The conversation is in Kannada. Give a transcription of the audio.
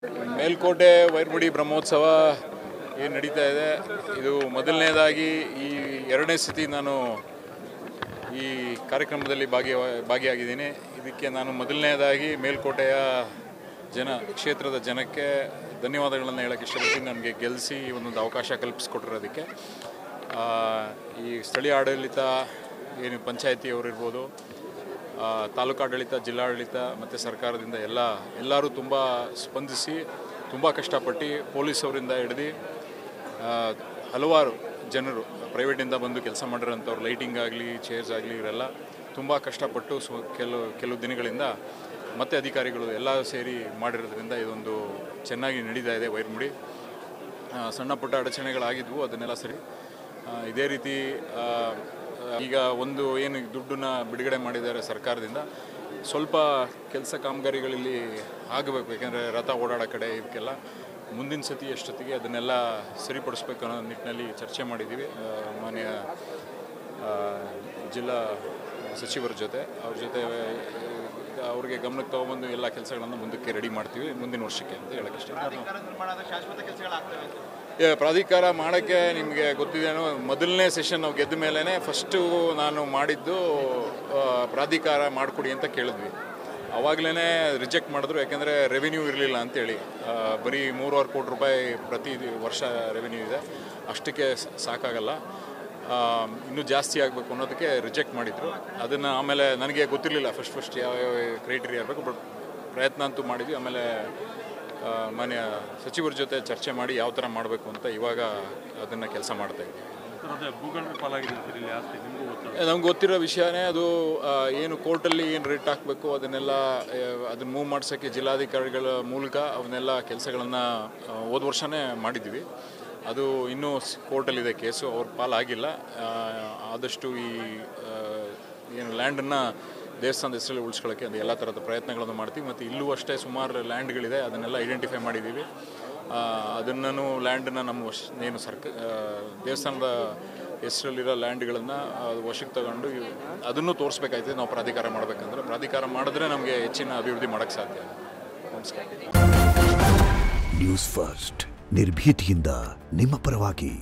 ಮೇಲ್ಕೋಟೆ ವೈರ್ಮುಡಿ ಬ್ರಹ್ಮೋತ್ಸವ ಏನು ನಡೀತಾ ಇದೆ, ಇದು ಮೊದಲನೇದಾಗಿ ಈ ಎರಡನೇ ಸತಿ ನಾನು ಈ ಕಾರ್ಯಕ್ರಮದಲ್ಲಿ ಭಾಗಿಯಾಗಿದ್ದೀನಿ. ಇದಕ್ಕೆ ನಾನು ಮೊದಲನೇದಾಗಿ ಮೇಲ್ಕೋಟೆಯ ಕ್ಷೇತ್ರದ ಜನಕ್ಕೆ ಧನ್ಯವಾದಗಳನ್ನು ಹೇಳೋಕ್ಕೆ ಇಷ್ಟಪಡ್ತೀನಿ. ನನಗೆ ಗೆಲ್ಲಿಸಿ ಒಂದೊಂದು ಅವಕಾಶ ಕಲ್ಪಿಸ್ಕೊಟ್ಟಿರೋದಕ್ಕೆ. ಈ ಸ್ಥಳೀಯ ಆಡಳಿತ ಏನು ಪಂಚಾಯತಿಯವರು ಇರ್ಬೋದು, ತಾಲೂಕಾಡಳಿತ, ಜಿಲ್ಲಾಡಳಿತ ಮತ್ತು ಸರ್ಕಾರದಿಂದ ಎಲ್ಲರೂ ತುಂಬ ಸ್ಪಂದಿಸಿ ತುಂಬ ಕಷ್ಟಪಟ್ಟು ಪೊಲೀಸವರಿಂದ ಹಿಡಿದು ಹಲವಾರು ಜನರು ಪ್ರೈವೇಟಿಂದ ಬಂದು ಕೆಲಸ ಮಾಡಿರೋಂಥವ್ರು, ಲೈಟಿಂಗ್ ಆಗಲಿ, ಚೇರ್ಸ್ ಆಗಲಿ, ಇವರೆಲ್ಲ ತುಂಬ ಕಷ್ಟಪಟ್ಟು ಕೆಲವು ದಿನಗಳಿಂದ ಮತ್ತು ಅಧಿಕಾರಿಗಳು ಎಲ್ಲ ಸೇರಿ ಮಾಡಿರೋದ್ರಿಂದ ಇದೊಂದು ಚೆನ್ನಾಗಿ ನಡೀತಾ ಇದೆ. ವೈರ್ಮುಡಿ ಸಣ್ಣ ಪುಟ್ಟ ಅಡಚಣೆಗಳಾಗಿದ್ವು, ಅದನ್ನೆಲ್ಲ ಸರಿ. ಇದೇ ರೀತಿ ಈಗ ಒಂದು ಏನು ದುಡ್ಡನ್ನ ಬಿಡುಗಡೆ ಮಾಡಿದ್ದಾರೆ ಸರ್ಕಾರದಿಂದ, ಸ್ವಲ್ಪ ಕೆಲಸ ಕಾಮಗಾರಿಗಳಲ್ಲಿ ಆಗಬೇಕು. ಯಾಕೆಂದರೆ ರಥ ಓಡಾಡೋ ಕಡೆ ಇದಕ್ಕೆಲ್ಲ ಮುಂದಿನ ಸತಿ ಎಷ್ಟೊತ್ತಿಗೆ ಅದನ್ನೆಲ್ಲ ಸರಿಪಡಿಸ್ಬೇಕು ಅನ್ನೋ ನಿಟ್ಟಿನಲ್ಲಿ ಚರ್ಚೆ ಮಾಡಿದ್ದೀವಿ ಮಾನ್ಯ ಜಿಲ್ಲಾ ಸಚಿವರ ಜೊತೆ. ಅವ್ರ ಜೊತೆ ಅವ್ರಿಗೆ ಗಮನಕ್ಕೆ ತೊಗೊಂಬಂದು ಎಲ್ಲ ಕೆಲಸಗಳನ್ನು ಮುಂದಕ್ಕೆ ರೆಡಿ ಮಾಡ್ತೀವಿ ಮುಂದಿನ ವರ್ಷಕ್ಕೆ ಅಂತ ಹೇಳಕ್ಕೆ ಇಷ್ಟ. ಪ್ರಾಧಿಕಾರ ಮಾಡೋಕ್ಕೆ ನಿಮಗೆ ಗೊತ್ತಿದೇನೋ, ಮೊದಲನೇ ಸೆಷನ್ ನಾವು ಗೆದ್ದ ಮೇಲೇ ಫಸ್ಟು ನಾನು ಮಾಡಿದ್ದು ಪ್ರಾಧಿಕಾರ ಮಾಡಿಕೊಡಿ ಅಂತ ಕೇಳಿದ್ವಿ. ಆವಾಗಲೇ ರಿಜೆಕ್ಟ್ ಮಾಡಿದ್ರು, ಯಾಕೆಂದರೆ ರೆವಿನ್ಯೂ ಇರಲಿಲ್ಲ ಅಂತೇಳಿ. ಬರೀ 3.5 ಕೋಟಿ ರೂಪಾಯಿ ಪ್ರತಿ ವರ್ಷ ರೆವಿನ್ಯೂ ಇದೆ, ಅಷ್ಟಕ್ಕೆ ಸಾಕಾಗಲ್ಲ, ಇನ್ನೂ ಜಾಸ್ತಿ ಆಗಬೇಕು ಅನ್ನೋದಕ್ಕೆ ರಿಜೆಕ್ಟ್ ಮಾಡಿದರು. ಅದನ್ನು ಆಮೇಲೆ ನನಗೆ ಗೊತ್ತಿರಲಿಲ್ಲ ಫಸ್ಟ್ ಯಾವ ಕ್ರೈಟೀರಿಯಾ ಇರಬೇಕು, ಬಟ್ ಪ್ರಯತ್ನ ಅಂತೂ ಮಾಡಿದ್ವಿ. ಆಮೇಲೆ ಮಾನ್ಯ ಸಚಿವರ ಜೊತೆ ಚರ್ಚೆ ಮಾಡಿ ಯಾವ ಥರ ಮಾಡಬೇಕು ಅಂತ ಇವಾಗ ಅದನ್ನು ಕೆಲಸ ಮಾಡ್ತಾಯಿದ್ದೀವಿ. ನಮ್ಗೆ ಗೊತ್ತಿರೋ ವಿಷಯನೇ ಅದು. ಏನು ಕೋರ್ಟಲ್ಲಿ ಏನು ರಿಟ್ ಹಾಕಬೇಕು ಅದನ್ನು ಮೂವ್ ಮಾಡ್ಸೋಕ್ಕೆ ಜಿಲ್ಲಾಧಿಕಾರಿಗಳ ಮೂಲಕ ಅವನ್ನೆಲ್ಲ ಕೆಲಸಗಳನ್ನು ಹೋದ ವರ್ಷವೇ ಮಾಡಿದ್ವಿ. ಅದು ಇನ್ನೂ ಕೋರ್ಟಲ್ಲಿದೆ ಕೇಸು, ಅವ್ರ ಪಾಲಾಗಿಲ್ಲ. ಆದಷ್ಟು ಈ ಏನು ಲ್ಯಾಂಡನ್ನು ದೇವಸ್ಥಾನದ ಹೆಸರಲ್ಲಿ ಉಳಿಸ್ಕೊಳ್ಳೋಕ್ಕೆ ಅದು ಎಲ್ಲ ಥರದ ಪ್ರಯತ್ನಗಳನ್ನು ಮಾಡ್ತೀವಿ. ಮತ್ತು ಇಲ್ಲೂ ಅಷ್ಟೇ ಸುಮಾರು ಲ್ಯಾಂಡ್ಗಳಿದೆ, ಅದನ್ನೆಲ್ಲ ಐಡೆಂಟಿಫೈ ಮಾಡಿದ್ದೀವಿ. ಅದನ್ನು ಲ್ಯಾಂಡನ್ನು ನಮ್ಮ ಏನು ದೇವಸ್ಥಾನದ ಹೆಸರಲ್ಲಿರೋ ಲ್ಯಾಂಡ್ಗಳನ್ನು ವಶಕ್ಕೆ ತಗೊಂಡು ಅದನ್ನು ತೋರಿಸ್ಬೇಕಾಯ್ತದೆ. ನಾವು ಪ್ರಾಧಿಕಾರ ಮಾಡಬೇಕಂದ್ರೆ ಪ್ರಾಧಿಕಾರ ಮಾಡಿದ್ರೆ ನಮಗೆ ಹೆಚ್ಚಿನ ಅಭಿವೃದ್ಧಿ ಮಾಡೋಕ್ಕೆ ಸಾಧ್ಯ. ನಮಸ್ಕಾರ. ನ್ಯೂಸ್ ಫಸ್ಟ್ ನಿರ್ಭೀತಿಯಿಂದ ನಿಮ್ಮ ಪರವಾಗಿ.